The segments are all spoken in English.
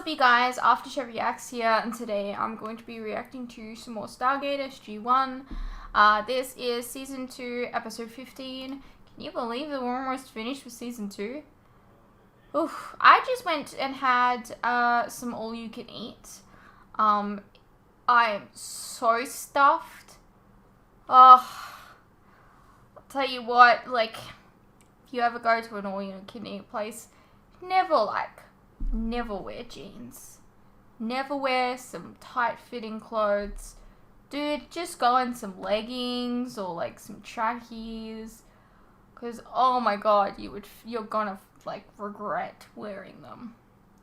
up, you guys? Aftershow Reacts here, and today I'm going to be reacting to some more Stargate SG-1. This is Season 2, Episode 15. Can you believe that we're almost finished with Season 2? Oof. I just went and had some all-you-can-eat. I'm so stuffed. I'll tell you what, like, if you ever go to an all-you-can-eat place, never wear jeans. Never wear some tight-fitting clothes. Dude, just go in some leggings or like some trackies. Cause oh my god, you're gonna like regret wearing them.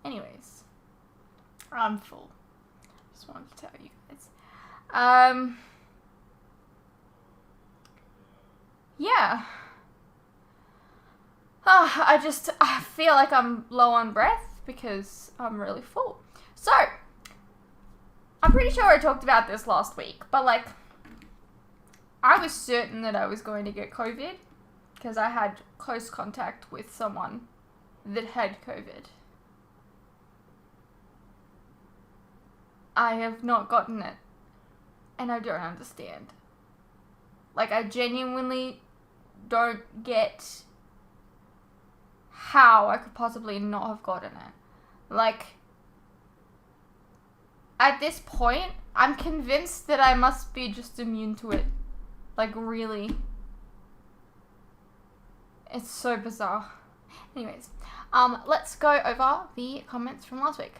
Anyways, I'm full. Just wanted to tell you guys. Yeah. I feel like I'm low on breath because I'm really full. So, I'm pretty sure I talked about this last week, but like, I was certain that I was going to get COVID because I had close contact with someone that had COVID. I have not gotten it, and I don't understand. Like, I genuinely don't get how I could possibly not have gotten it. Like, at this point, I'm convinced that I must be just immune to it. Like, really. It's so bizarre. Anyways, let's go over the comments from last week.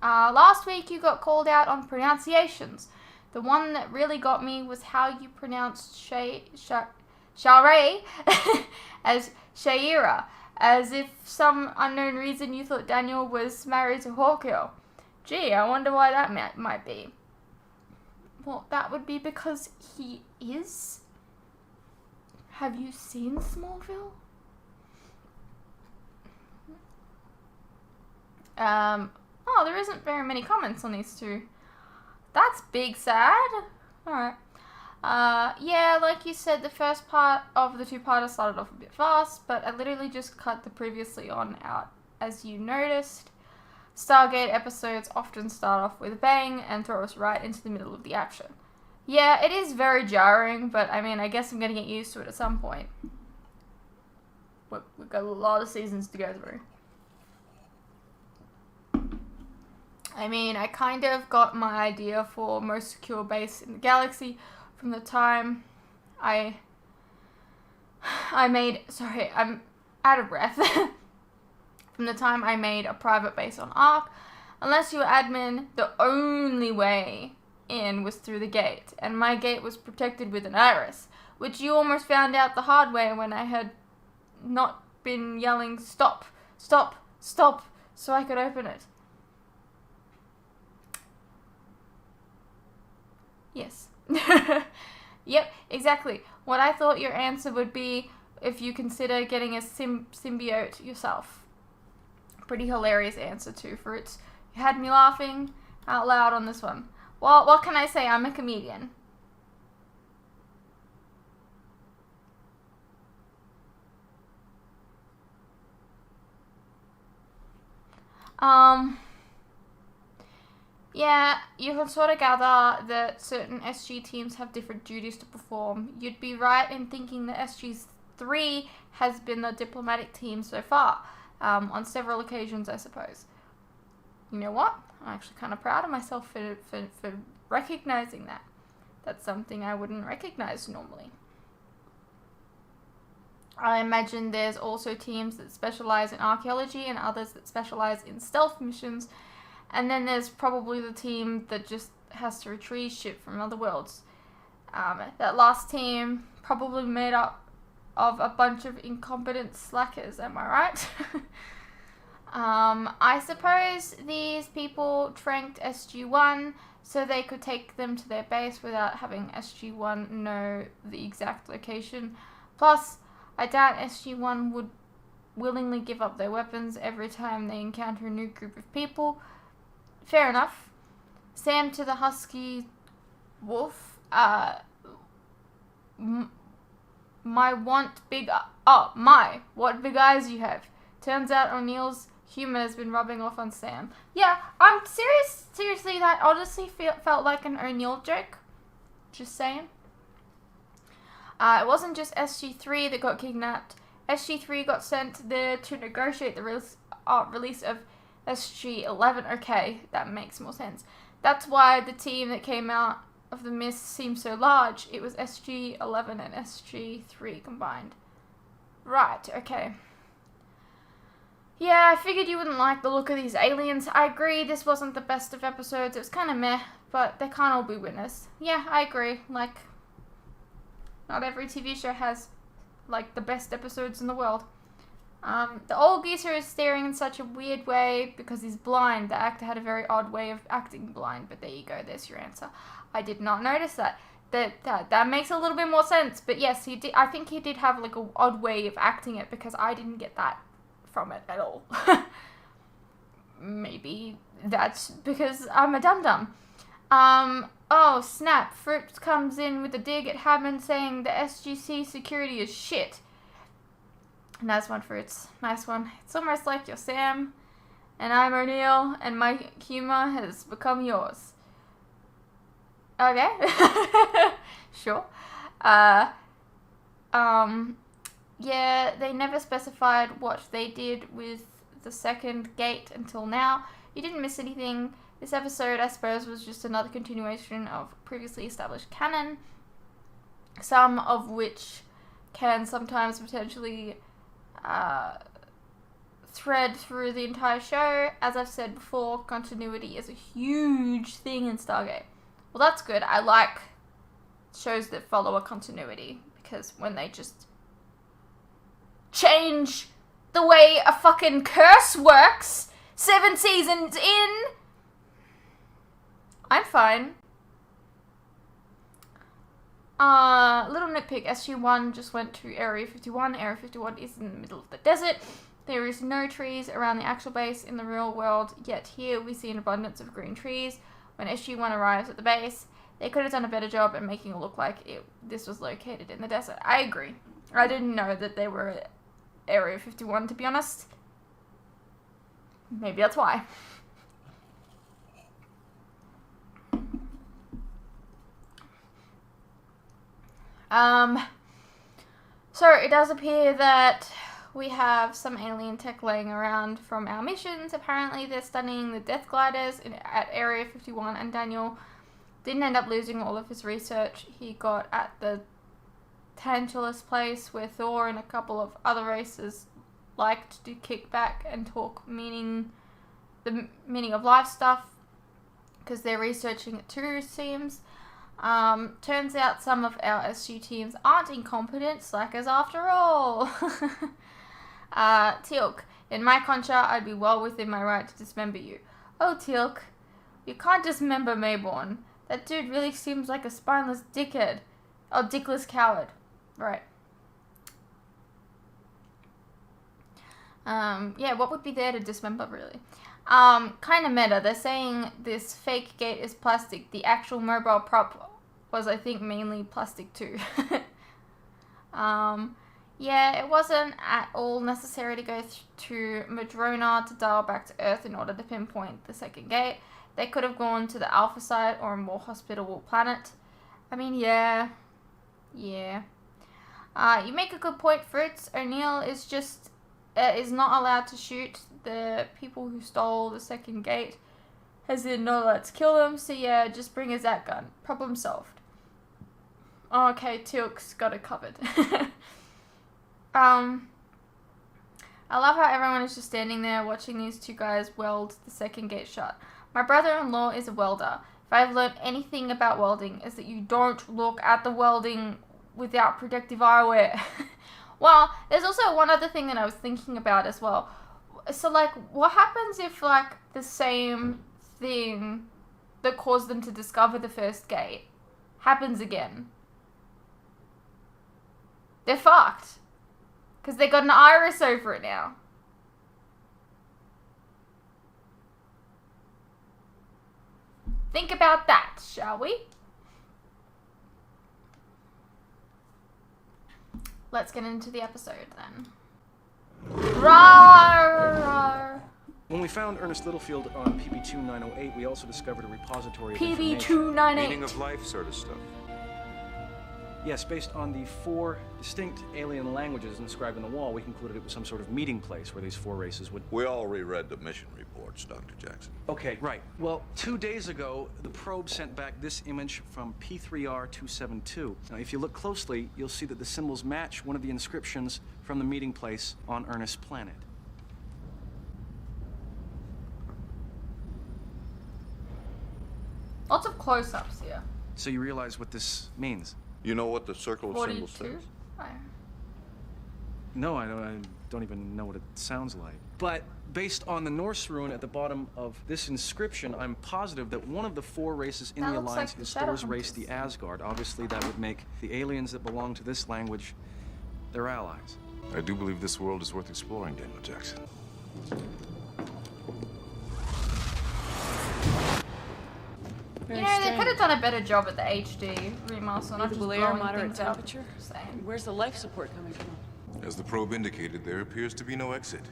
Last week you got called out on pronunciations. The one that really got me was how you pronounced Sha'Ray as Sha'ira, as if some unknown reason you thought Daniel was married to Hawkgirl. Gee, I wonder why that might be. Well, that would be because he is. Have you seen Smallville? Oh, there isn't very many comments on these two. That's big sad. Alright. Yeah, like you said, the first part of the two-parter started off a bit fast, but I literally just cut the previously on out, as you noticed. Stargate episodes often start off with a bang and throw us right into the middle of the action. Yeah, it is very jarring, but I mean, I guess I'm gonna get used to it at some point. We've got a lot of seasons to go through. I mean, I kind of got my idea for most secure base in the galaxy from the time I made, sorry, I'm out of breath. From the time I made a private base on Ark. Unless you were admin, the only way in was through the gate, and my gate was protected with an iris, which you almost found out the hard way when I had not been yelling stop, stop, stop, so I could open it. Yes. Yep, exactly. What I thought your answer would be if you consider getting a symbiote yourself. Pretty hilarious answer too for it. You had me laughing out loud on this one. Well, what can I say? I'm a comedian. Yeah, you can sort of gather that certain SG teams have different duties to perform. You'd be right in thinking that SG-3 has been the diplomatic team so far. On several occasions, I suppose. You know what? I'm actually kind of proud of myself for recognizing that. That's something I wouldn't recognize normally. I imagine there's also teams that specialize in archaeology and others that specialize in stealth missions. And then there's probably the team that just has to retrieve shit from other worlds. That last team probably made up of a bunch of incompetent slackers, am I right? I suppose these people tranked SG-1 so they could take them to their base without having SG-1 know the exact location. Plus, I doubt SG-1 would willingly give up their weapons every time they encounter a new group of people. Fair enough. Sam to the husky wolf, what big eyes you have. Turns out O'Neill's Human has been rubbing off on Sam. Yeah, seriously, that honestly felt like an O'Neill joke. Just saying. It wasn't just SG-3 that got kidnapped. SG-3 got sent there to negotiate the release of SG-11. Okay, that makes more sense. That's why the team that came out of the mist seemed so large. It was SG-11 and SG-3 combined. Right, okay. Yeah, I figured you wouldn't like the look of these aliens. I agree, this wasn't the best of episodes. It was kind of meh, but they can't all be winners. Yeah, I agree. Like, not every TV show has, like, the best episodes in the world. The old geezer is staring in such a weird way because he's blind. The actor had a very odd way of acting blind, but there you go, there's your answer. I did not notice that. That makes a little bit more sense, but yes, he did. I think he did have, like, an odd way of acting it because I didn't get that from it at all. Maybe that's because I'm a dum-dum. Oh snap, Fritz comes in with a dig at Hammond saying the SGC security is shit. Nice one, Fritz. Nice one. It's almost like you're Sam, and I'm O'Neill, and my humor has become yours. Okay. Sure. Yeah, they never specified what they did with the second gate until now. You didn't miss anything. This episode, I suppose, was just another continuation of previously established canon, some of which can sometimes potentially thread through the entire show. As I've said before, continuity is a huge thing in Stargate. Well, that's good. I like shows that follow a continuity, because when they just change the way a fucking curse works 7 seasons in, I'm fine. Little nitpick, SG-1 just went to Area 51. Area 51 is in the middle of the desert. There is no trees around the actual base in the real world, yet here we see an abundance of green trees. When SG-1 arrives at the base, they could have done a better job at making it look like this was located in the desert. I agree. I didn't know that they were at Area 51, to be honest. Maybe that's why. So it does appear that we have some alien tech laying around from our missions. Apparently they're studying the death gliders at Area 51, and Daniel didn't end up losing all of his research he got at the Tantalus place, where Thor and a couple of other races liked to kick back and talk the meaning of life stuff, because they're researching it too, seems. Turns out some of our SG teams aren't incompetent slackers after all. Teal'c, in my contract, I'd be well within my right to dismember you. Oh, Teal'c, you can't dismember Mayborn. That dude really seems like a spineless dickhead. Oh, dickless coward. Right. Yeah, what would be there to dismember, really? Kind of meta. They're saying this fake gate is plastic. The actual mobile prop was, I think, mainly plastic too. Yeah, it wasn't at all necessary to go to Madrona to dial back to Earth in order to pinpoint the second gate. They could have gone to the Alpha side or a more hospitable planet. I mean, yeah. You make a good point, Fritz. O'Neill is not allowed to shoot the people who stole the second gate. As in, no, let's kill them. So yeah, just bring a Zat gun. Problem solved. Okay, Teal'c's got it covered. I love how everyone is just standing there watching these two guys weld the second gate shut. My brother-in-law is a welder. If I've learned anything about welding, is that you don't look at the welding without protective eyewear. Well, there's also one other thing that I was thinking about as well. So, like, what happens if, like, the same thing that caused them to discover the first gate happens again? They're fucked. Because they got an iris over it now. Think about that, shall we? Let's get into the episode then. Rawr, rawr. When we found Ernest Littlefield on PB-2908, we also discovered a repository of PB-298. Meaning of life sort of stuff. Yes, based on the 4 distinct alien languages inscribed on the wall, we concluded it was some sort of meeting place where these 4 races would... We all reread the mission reports, Dr. Jackson. Okay, right. Well, 2 days ago, the probe sent back this image from P3R-272. Now, if you look closely, you'll see that the symbols match one of the inscriptions from the meeting place on Ernest's planet. Lots of close-ups here. So you realize what this means? You know what the circle of symbols 42? says? No, I don't even know what it sounds like. But based on the Norse rune at the bottom of this inscription, I'm positive that one of the 4 races in That the looks Alliance like the is Shadow Thor's race, the Hunters. Asgard. Obviously, that would make the aliens that belong to this language their allies. I do believe this world is worth exploring, Daniel Jackson. You know, they could have done a better job at the HD remaster, not just Breathable air, blowing moderate things out. temperature. Same. Where's the life support coming from? As the probe indicated, there appears to be no exit.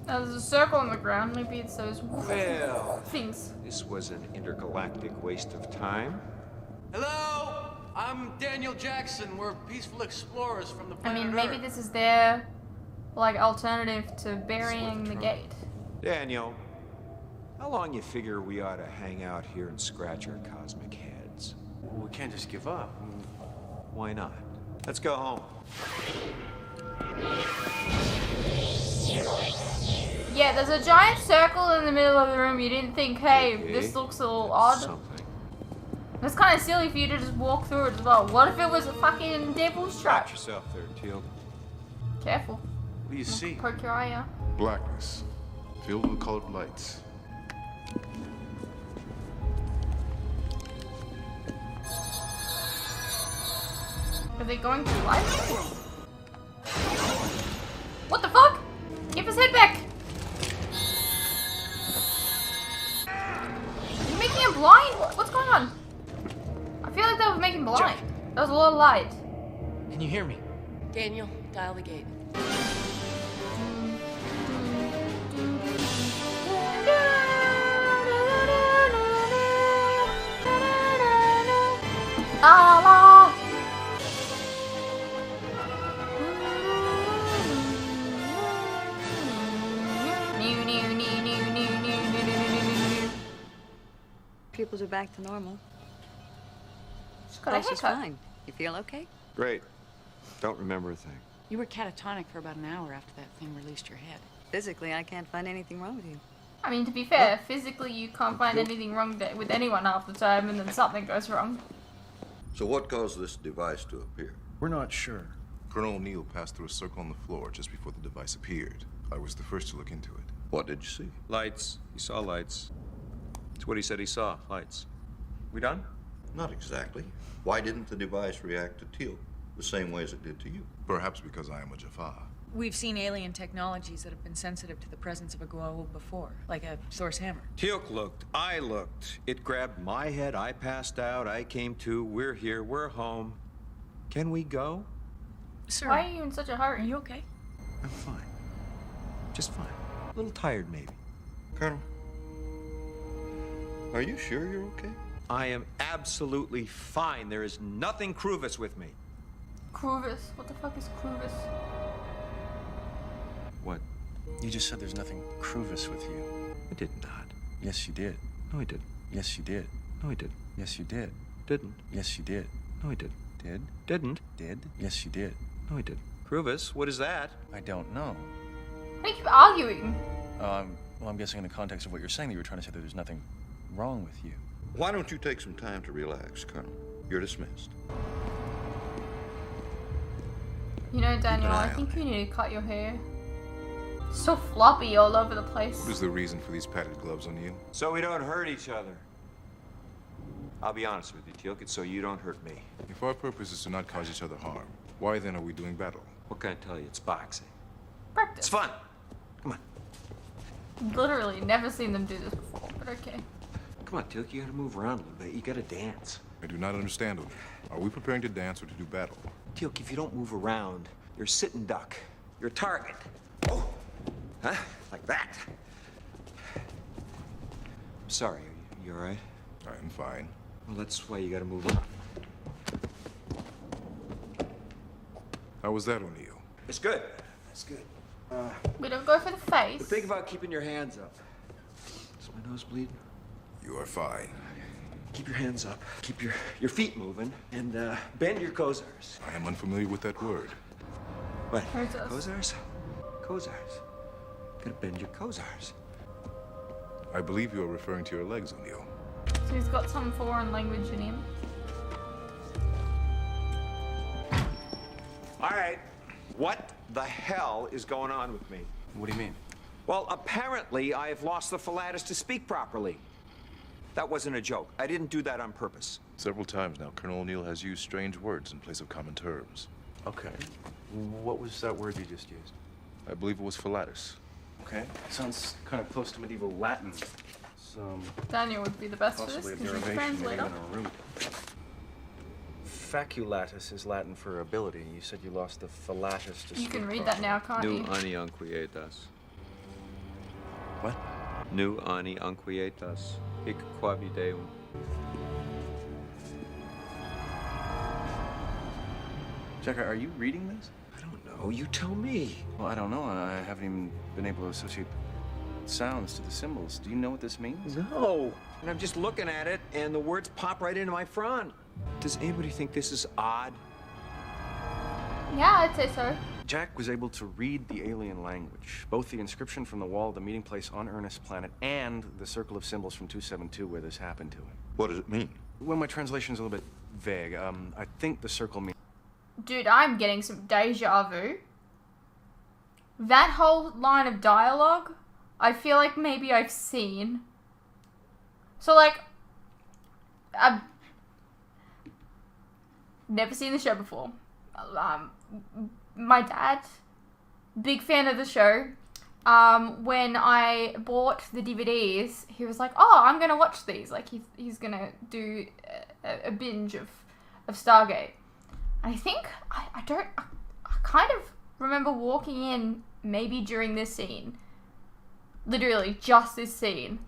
There's a circle on the ground. Maybe it's those Well, things. this was an intergalactic waste of time. Hello, I'm Daniel Jackson. We're peaceful explorers from the I planet mean, maybe Earth. this is their, like, alternative to burying the gate. Daniel, how long you figure we ought to hang out here and scratch our cosmic heads? Well, we can't just give up. Why not? Let's go home. Yeah, there's a giant circle in the middle of the room. You didn't think, hey, Okay, this looks a little odd. Something. It's kind of silly for you to just walk through it as well. What if it was a fucking devil's trap? Watch yourself there, Teal. Careful. What do you see? Poke your eye out. Blackness, filled with colored lights. Are they going through life? What the fuck? Give his head back! You're making him blind? What's going on? I feel like that was making him blind. That was a lot of light. Can you hear me? Daniel, dial the gate. Allah. Pupils are back to normal. She's got a Pulse is haircut. fine. You feel okay? Great. Don't remember a thing. You were catatonic for about an hour after that thing released your head. Physically, I can't find anything wrong with you. I mean, to be fair, physically you can't find anything wrong with anyone half the time, and then something goes wrong. So what caused this device to appear? We're not sure. Colonel O'Neill passed through a circle on the floor just before the device appeared. I was the first to look into it. What did you see? Lights. He saw lights. That's what he said he saw. Lights. We done? Not exactly. Why didn't the device react to Teal the same way as it did to you? Perhaps because I am a Jaffa. We've seen alien technologies that have been sensitive to the presence of a Goa'uld before, like a Thor's hammer. Teal'c looked. I looked. It grabbed my head. I passed out. I came to. We're here. We're home. Can we go? Sir, Why are you in such a are hurry? you okay? I'm fine. Just fine. A little tired, maybe. Colonel, are you sure you're okay? I am absolutely fine. There is nothing Cruvis with me. Cruvis. What the fuck is Cruvis? What? You just said there's nothing Cruvis with you. I did not. Yes, you did. No, I didn't. Yes, you did. No, I didn't. Yes, you did. Didn't. Yes, you did. No, I didn't. Did? Didn't. Did? Yes, you did. No, I didn't. Cruvis, what is that? I don't know. Why do you keep arguing? Well, I'm guessing in the context of what you're saying that you were trying to say that there's nothing wrong with you. Why don't you take some time to relax, Colonel? You're dismissed. You know, Daniel, I think you need to cut your hair. It's so floppy all over the place. What is the reason for these padded gloves on you? So we don't hurt each other. I'll be honest with you, Teal'c. It's so you don't hurt me. If our purpose is to not cause each other harm, why then are we doing battle? What can I tell you? It's boxing. Practice. It's fun. Come on. Literally, never seen them do this before, but okay. Come on, Teal'c. You gotta move around a little bit. You gotta dance. I do not understand, O'Neill. Are we preparing to dance or to do battle? Teal'c, if you don't move around, you're a sitting duck. You're a target. Oh! Huh? Like that. sorry. You all right? I'm fine. Well, that's why you gotta move on. How was that, O'Neill? It's good. It's good. We don't go for the face. Think about keeping your hands up. Is my nose bleeding? You are fine. Keep your hands up. Keep your feet moving. And bend your kozars. I am unfamiliar with that word. What? Kozars. Kozars? Kozars. Gotta bend your kozars. I believe you are referring to your legs, O'Neill. So he's got some foreign language in him. All right. What the hell is going on with me? What do you mean? Well, apparently I have lost the phalatus to speak properly. That wasn't a joke. I didn't do that on purpose. Several times now, Colonel O'Neill has used strange words in place of common terms. Okay. What was that word you just used? I believe it was phalatus. Okay. Sounds kind of close to medieval Latin. Some Daniel would be the best for this possibly a because he's a derivation, maybe translator. even a root. Faculatus is Latin for ability. You said you lost the phalatus to You can speak read that now, can't Nu you? ani unquietas. What? Nu ani unquietas. Hic quabi deum. Jack, are you reading this? I don't know. You tell me. Well, I don't know. I haven't even been able to associate sounds to the symbols. Do you know what this means? No. And I'm just looking at it, and the words pop right into my front. Does anybody think this is odd? Yeah, I'd say so. Jack was able to read the alien language, both the inscription from the wall of the meeting place on Ernest Planet and the circle of symbols from 272 where this happened to him. What does it mean? Well, my translation's a little bit vague. I think the circle means... Dude, I'm getting some deja vu. That whole line of dialogue, I feel like maybe I've seen. So, like, I've never seen the show before. My dad, big fan of the show. When I bought the DVDs, he was like, "Oh, I'm gonna watch these." Like he's gonna do a binge of Stargate. I think I kind of remember walking in maybe during this scene, literally just this scene.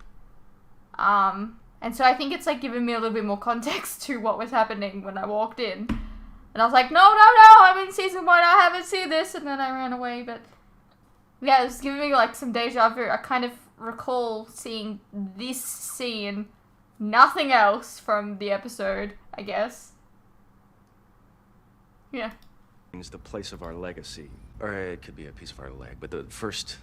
And so I think it's like giving me a little bit more context to what was happening when I walked in. And I was like, no, I'm in season 1, I haven't seen this, and then I ran away, but yeah, it was giving me like some deja vu. I kind of recall seeing this scene, nothing else from the episode, I guess. Yeah. means the place of our legacy. Or it could be a piece of our leg, but the first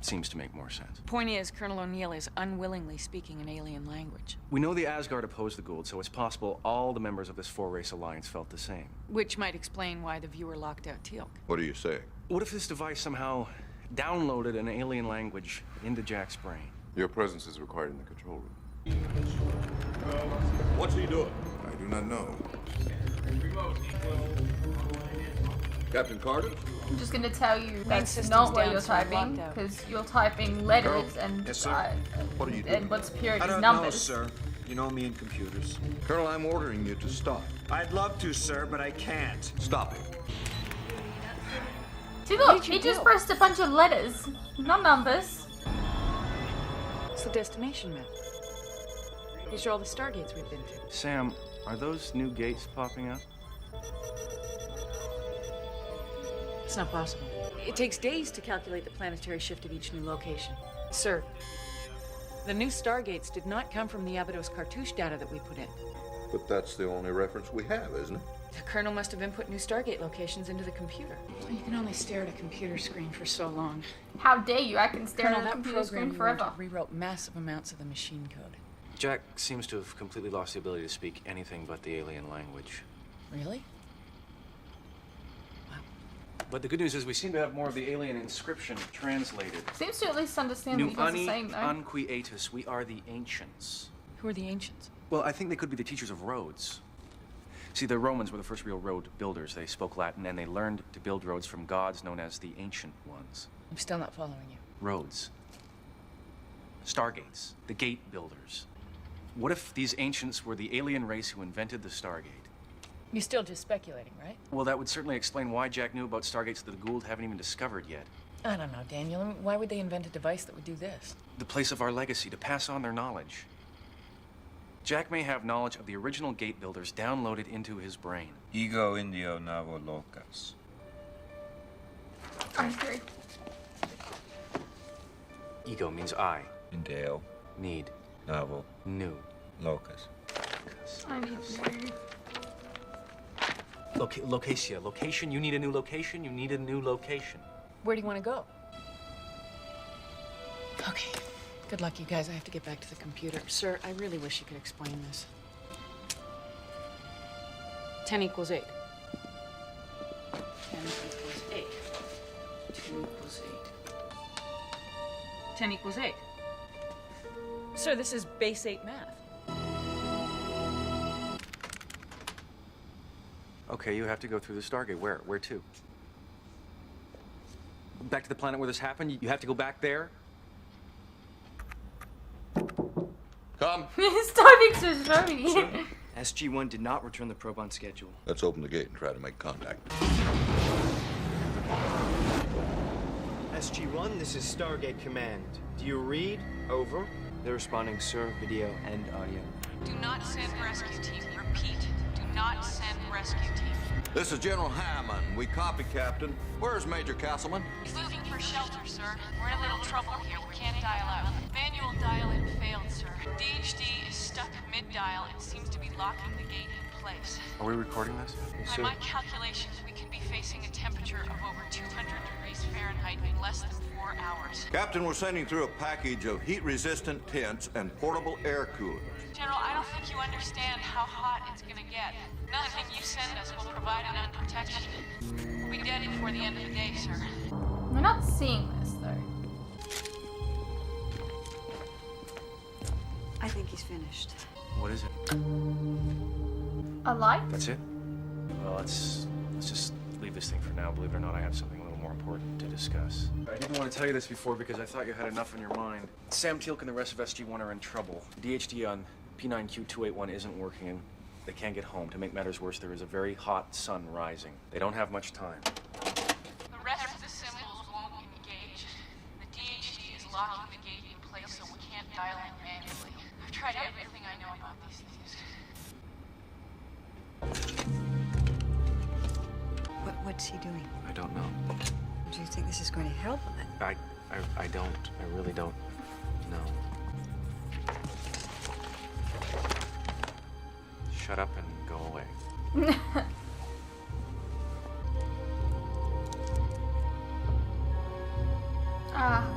seems to make more sense. Point is, Colonel O'Neill is unwillingly speaking an alien language. We know the Asgard opposed the Goa'uld, so it's possible all the members of this four-race alliance felt the same. Which might explain why the viewer locked out Teal'c. What are you saying? What if this device somehow downloaded an alien language into Jack's brain? Your presence is required in the control room. What's he doing? I do not know. Captain Carter? I'm just gonna tell you that's system's not what down, you're so we're typing, locked out. because you're typing letters and Yes, sir. What are you doing? and what's appearing I is don't know, numbers. sir. You know me in computers. Colonel, I'm ordering you to stop. I'd love to, sir, but I can't. Stop it. See, look, he just pressed a bunch of letters, not numbers. It's the destination map. These are all the Stargates we've been to. Sam, are those new gates popping up? It's not possible. It takes days to calculate the planetary shift of each new location. Sir, the new Stargates did not come from the Abydos cartouche data that we put in. But that's the only reference we have, isn't it? The Colonel must have input new Stargate locations into the computer. You can only stare at a computer screen for so long. How dare you? I can stare Colonel, at a that computer screen program you forever. entered rewrote massive amounts of the machine code. Jack seems to have completely lost the ability to speak anything but the alien language. Really? But the good news is we seem to have more of the alien inscription translated. Seems to at least understand Nu what you guys are ani saying, though. unquietus. We are the ancients. Who are the ancients? Well, I think they could be the teachers of roads. See, the Romans were the first real road builders. They spoke Latin, and they learned to build roads from gods known as the Ancient Ones. I'm still not following you. Roads. Stargates. The gate builders. What if these ancients were the alien race who invented the Stargate? You're still just speculating, right? Well, that would certainly explain why Jack knew about Stargates that the Goa'uld haven't even discovered yet. I don't know, Daniel. I mean, why would they invent a device that would do this? The place of our legacy, to pass on their knowledge. Jack may have knowledge of the original gate builders downloaded into his brain. Ego Indio Navo Locus. I'm through. Ego means I. Indeo Need. Navo New. Locus. I need new. Locatia. Location. You need a new location. You need a new location. Where do you want to go? Okay. Good luck, you guys. I have to get back to the computer. Sir, I really wish you could explain this. 10 equals 8. 10 equals 8. 2 equals 8. 10 equals 8. Sir, this is base 8 math. Okay, you have to go through the Stargate. Where? Where to? Back to the planet where this happened? You have to go back there? Come. His timing's so showy. SG-1 did not return the probe on schedule. Let's open the gate and try to make contact. SG-1, this is Stargate Command. Do you read? Over. They're responding, sir. Video and audio. Do not send rescue team. Repeat. Do not send rescue team. This is General Hammond. We copy, Captain. Where's Major Castleman? He's looking for shelter, sir. We're in a little trouble here. We can't dial out. Manual dial-in failed, sir. DHD is stuck mid-dial and seems to be locking the gate in place. Are we recording this? By my calculations, we could be facing a temperature of over 200 degrees Fahrenheit in less than 4 hours. Captain, we're sending through a package of heat-resistant tents and portable air coolers. General, I don't think you understand how hot it's gonna get. Nothing you send us will provide enough protection. We'll be dead before the end of the day, sir. We're not seeing this though. I think he's finished. What is it? A light? That's it? Well, let's just leave this thing for now. Believe it or not, I have something a little more important to discuss. I didn't want to tell you this before because I thought you had enough on your mind. Sam Teal'c and the rest of SG-1 are in trouble. DHD on P9Q281 isn't working and they can't get home. To make matters worse, there is a very hot sun rising. They don't have much time. The rest of the symbols won't engage. The DHD is locking the gate in place so we can't dial in manually. I've tried everything I know about these things. What's he doing? I don't know. Do you think this is going to help? I don't. I really don't know. Shut up and go away.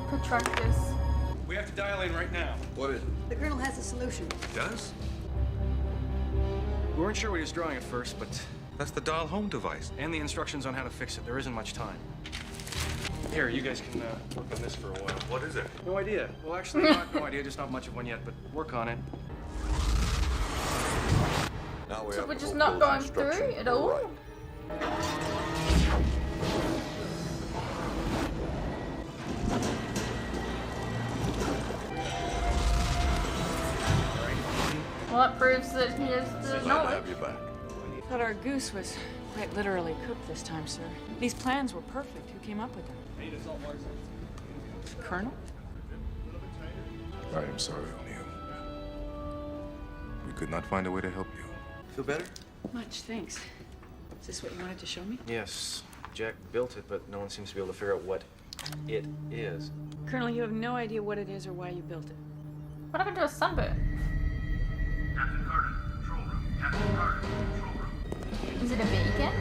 Protractus. We have to dial in right now. What is it? The Colonel has a solution. Does? We weren't sure what he was drawing at first, but... That's the dial home device. And the instructions on how to fix it. There isn't much time. Here, you guys can work on this for a while. What is it? No idea. Well, actually, not no idea. Just not much of one yet, but work on it. Now we So have we're to just go not those going through instructions. at all? Right. Well, that proves that he has the Glad to knowledge. have you back. Thought our goose was quite literally cooked this time, sir. These plans were perfect. Who came up with them? Colonel? I am sorry, O'Neill. We could not find a way to help you. Feel better? Much, thanks. Is this what you wanted to show me? Yes. Jack built it, but no one seems to be able to figure out what it is. Colonel, you have no idea what it is or why you built it. What happened to a sunburn? Captain Carter, control room. Captain Carter, control room. Is it a beacon?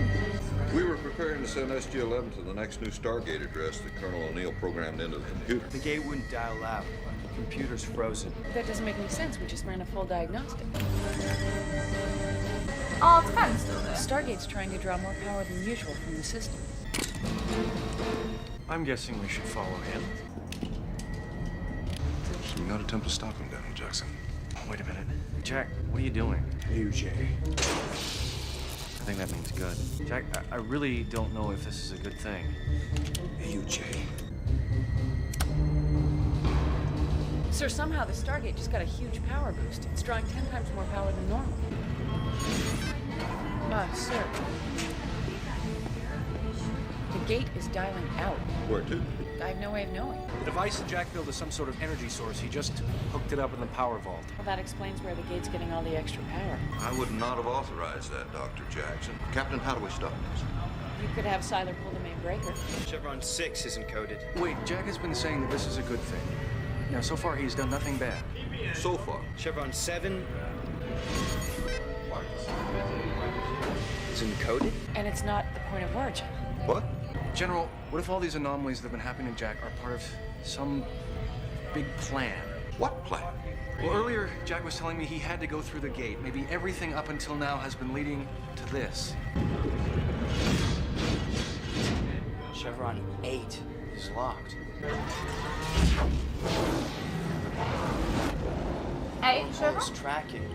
We were preparing to send SG-11 to the next new Stargate address that Colonel O'Neill programmed into the computer. The gate wouldn't dial out. The computer's frozen. That doesn't make any sense. We just ran a full diagnostic. Oh, it's kind of still there. Stargate's trying to draw more power than usual from the system. I'm guessing we should follow him. Should we not attempt to stop him, Daniel Jackson? Wait a minute. Jack, what are you doing? AUJ. I think that means good. Jack, I really don't know if this is a good thing. AUJ. Sir, somehow the Stargate just got a huge power boost. It's drawing 10 times more power than normal. Sir. The gate is dialing out. Where to? I have no way of knowing. The device that Jack built is some sort of energy source. He just hooked it up in the power vault. Well, that explains where the gate's getting all the extra power. I would not have authorized that, Dr. Jackson. Captain, how do we stop this? You could have Siler pull the main breaker. Chevron 6 isn't coded. Wait, Jack has been saying that this is a good thing. Now, so far, he's done nothing bad. So far. Chevron 7 isn't coded? And it's not the point of origin. What? General, what if all these anomalies that have been happening to Jack are part of some big plan? What plan? Well, earlier, Jack was telling me he had to go through the gate. Maybe everything up until now has been leading to this. Chevron 8 is locked. Hey, Wormhole's tracking.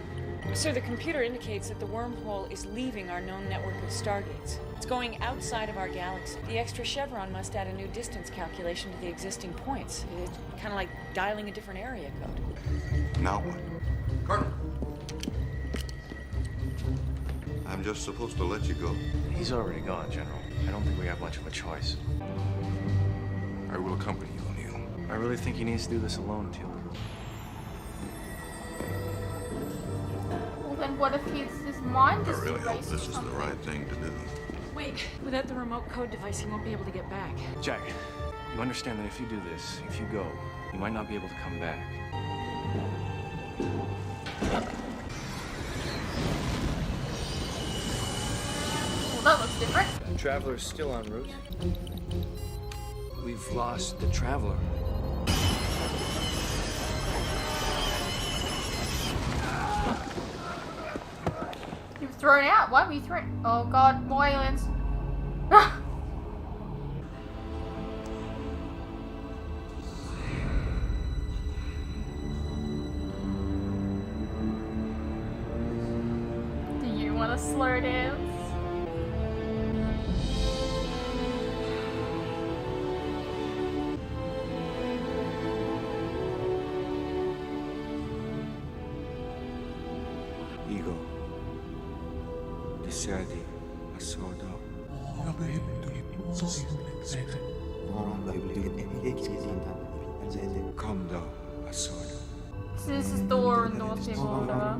So the computer indicates that the wormhole is leaving our known network of stargates. It's going outside of our galaxy. The extra chevron must add a new distance calculation to the existing points. It's kind of like dialing a different area code. Now what? Colonel. I'm just supposed to let you go. He's already gone, General. I don't think we have much of a choice. I will accompany you, O'Neill. I really think he needs to do this alone, too. Well, then what if his mind I just really hope erased this is the something? right thing to do. Wait, without the remote code device, he won't be able to get back. Jack, you understand that if you do this, if you go, you might not be able to come back. Well, that looks different. The Traveler's still en route. We've lost the Traveler. He was thrown out. Why were you thrown? Oh god, more aliens. Do you want to slow dance? Ego. Discerdi. Assodo. Comdo. Assodo. So this is Thor and North people or whatever.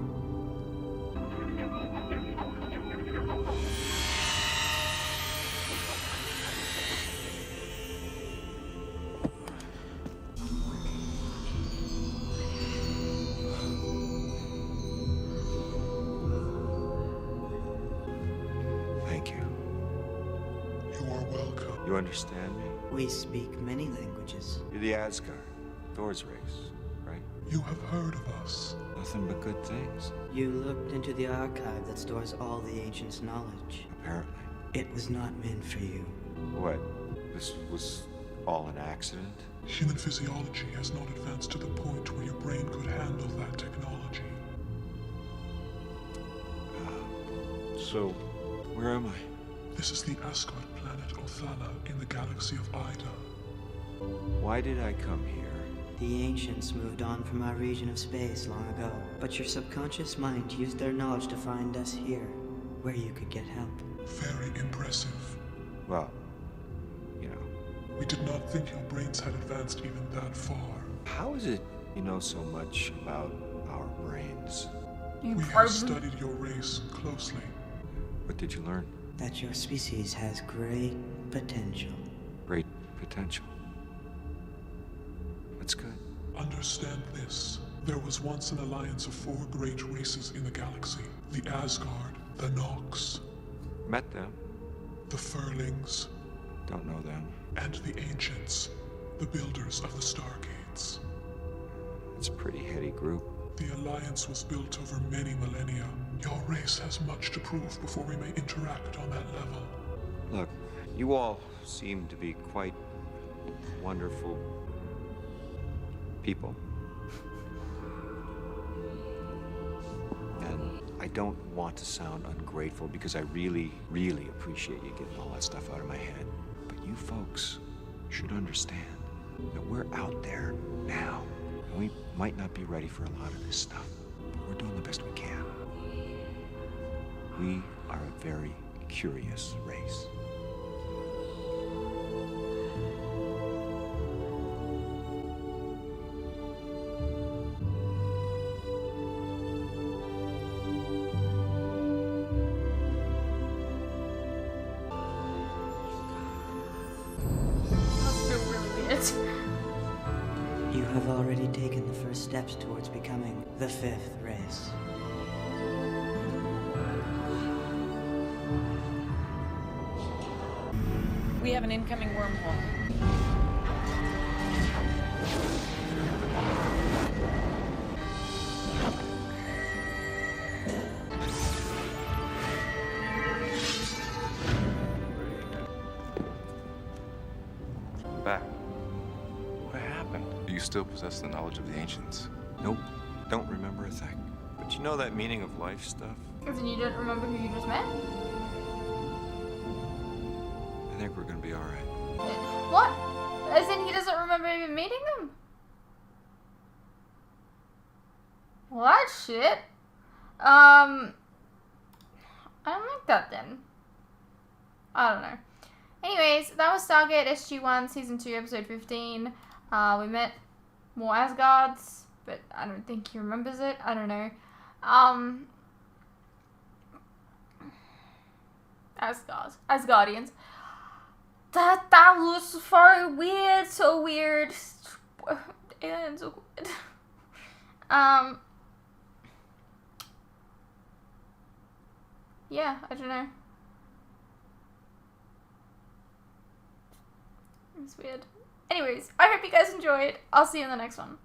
Thank you. You are welcome. You understand me? We speak many languages. You're the Asgard. Thor's race, right? You have heard of us. Nothing but good things, You looked into the archive that stores all the ancients' knowledge. apparently. It was not meant for you. What? This was all an accident? Human physiology has not advanced to the point where your brain could handle that technology. So, where am I? This is the Asgard planet Othala in the galaxy of Ida. Why did I come here? The ancients moved on from our region of space long ago, but your subconscious mind used their knowledge to find us here, where you could get help. Very impressive. Well, you know. We did not think your brains had advanced even that far. How is it you know so much about our brains? We have studied your race closely. What did you learn? That your species has great potential. Great potential. That's good. Understand this. There was once an alliance of 4 great races in the galaxy. The Asgard, the Nox, Met them. the Furlings, Don't know them. and the Ancients, the builders of the Stargates. It's a pretty heady group. The alliance was built over many millennia. Your race has much to prove before we may interact on that level. Look, you all seem to be quite wonderful people. And I don't want to sound ungrateful because I really, really appreciate you getting all that stuff out of my head. But you folks should understand that we're out there now. And we might not be ready for a lot of this stuff, but we're doing the best we can. We are a very curious race. have already taken the first steps towards becoming the fifth race. We have an incoming wormhole. I'm back. What happened? Do you still possess the knowledge of the ancients? Nope. Don't remember a thing. But you know that meaning of life stuff? As in you don't remember who you just met? I think we're gonna be alright. What? As in he doesn't remember even meeting them? Well, that's shit. I don't like that then. I don't know. Anyways, that was Stargate SG-1 Season 2 Episode 15. We met more Asgards, but I don't think he remembers it. I don't know. Asgardians. That was so weird, so weird. And so good. Yeah, I don't know. It's weird. Anyways, I hope you guys enjoyed. I'll see you in the next one.